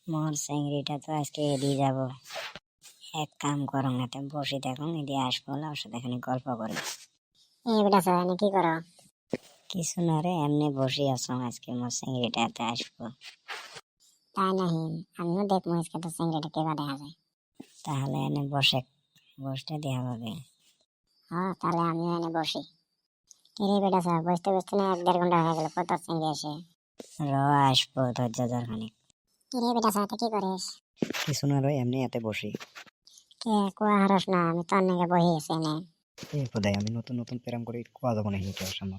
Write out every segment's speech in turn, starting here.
মোর চিংড়িটা তো আজকে এদিকে যাব। এক কাম করো না, বসে দেখো এদিকে আসবো না, ওর সাথে এখানে গল্প করি। বেটা স্যার কি করো? কিছু না রে, এমনি বসে আছো, আজকে মোর চিংড়িটা এতে আসবো। তাই নাহি, আমিও দেখবো আজকে তো চিংড়িটা কেবা দেখা যায়। তাহলে এনে বসতে দেওয়া হবে। তাহলে আমিও এনে বসি। কিরে বেটা স্যার, বসতে বসতে না 1-1.5 ঘন্টা হয়ে গেল, কত চিংড়ি আসে। র আসবো, ধৈর্য ধর খানিক। কিরে বেটা স্যার, তুই কি করিস? কিছু না রে, এমনি এতে বসি। কে কুয়া হারস না, আমি তোর নাকি বহি আছি এনে। এই খোদাই, আমি নতুন নতুন প্রেম করে কোয়া যাবো না হিউকে সামনে।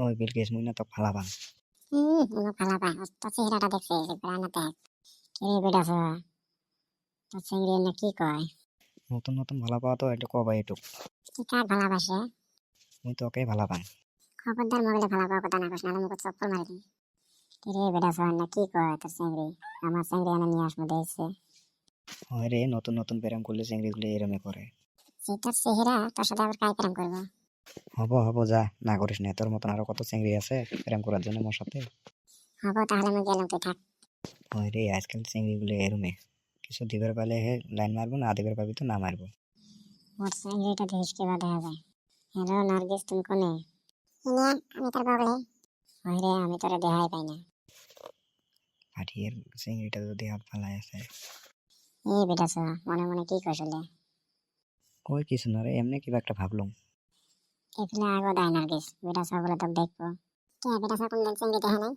ওই বিলকেশ মুই না তো ফালাবান। আমার ভালো পাই, তোর চেহারাটা দেখছিস একবার না দেখ। কিরে বেটা স্যার, তোর চিংড়ি এনে কি কয়? নতুন নতুন ভালা পাওয়া তো এটা কবাই এটুক। তুই কাক ভালোবাসে? মুই তোকে ভালা পাই। খবরদার মোবাইলে ভালো পাওয়ার কথা না কস, নাহলে মুখে চপ্পল মারি দিই। কিরে বেটা স্যার, না কি কয় তোর চিংড়ি? আমার চিংড়ি এনে নিয়ে আসবো দেখছে। হয় রে, নতুন নতুন প্রেম করলে চিংড়িগুলো এরমে করে। তোর চেহারা, তোর সাথে আবার কাই প্রেম করবো? হব যা, না করিস না, তোর মতন আরো কত চিংড়ি আছে প্রেম করার জন্য মোর সাথে। হবো, তাহলে আমি গেলাম, তুই থাক। হয় রে, আজকাল চিংড়িগুলো এরমে। কিছু দিবের পালে হে লাইন মারবো, না দিবের পাবি তো না মারবো। মোর চিংড়িটা দেশ কেবা দেখা যায়। হ্যালো নার্গিস, তুমি কোনে? আমি তোর বগলে। হয় রে, আমি তোরে দেখাই পাই না। ফাটিয়ের চিংড়িটা যদি হাত ফালাই আছে। এই বেটা সা, মনে মনে কি কইছিলে? কই কিছু না রে, এমনি কিবা একটা ভাবলুম। এখানে আগো দেয় নার্গিস, বেটা সা বলে তো দেখবো। কে বেটা সা, কোন দিন চিংড়ি দেখা নাই?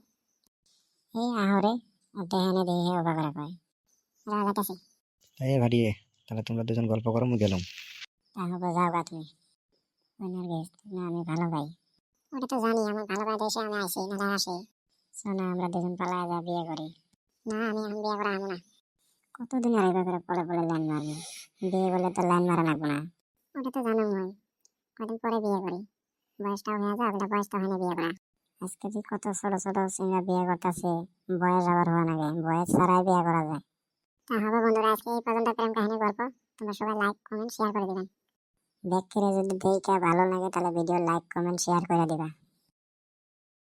এই আহরে, দেহে না দেহে ওবা করে কয়। রাগাতাছি। এই ভাটিয়ে, তাহলে তোমরা দুজন গল্প করো, মুই গেলাম। তা হবো, যাও গা তুমি। ওই নার্গিস, না আমি ভালো ভাই। ওটা তো জানি, আমার ভালো ভাই দেশে আমি আইসি না আসি। শোনা, আমরা দুজন পালায় যা বিয়ে করি। না, আমি এখন বিয়ে করা আমু না। কতদিন আর এবার করে পড়ে পড়ে লাইন মারবো? বিয়ে করলে তো লাইন মারা লাগবো না। ওটা তো জানো মই, কদিন পরে বিয়ে করি। বয়সটাও হয়ে যাক, ওটা বয়সটা হয় না বিয়ে করা। আজকে যে কত ছোট ছোট সিঙ্গা বিয়ে করতেছে, বয়স আবার হওয়া লাগে, বয়স ছাড়াই বিয়ে করা যায়। তা হবে বন্ধুরা, আজকে এই পর্যন্ত প্রেম কাহিনী গল্প। তোমরা সবাই লাইক কমেন্ট শেয়ার করে দিবেন। দেখতে যদি দেখে ভালো লাগে তাহলে ভিডিও লাইক কমেন্ট শেয়ার করে দিবা।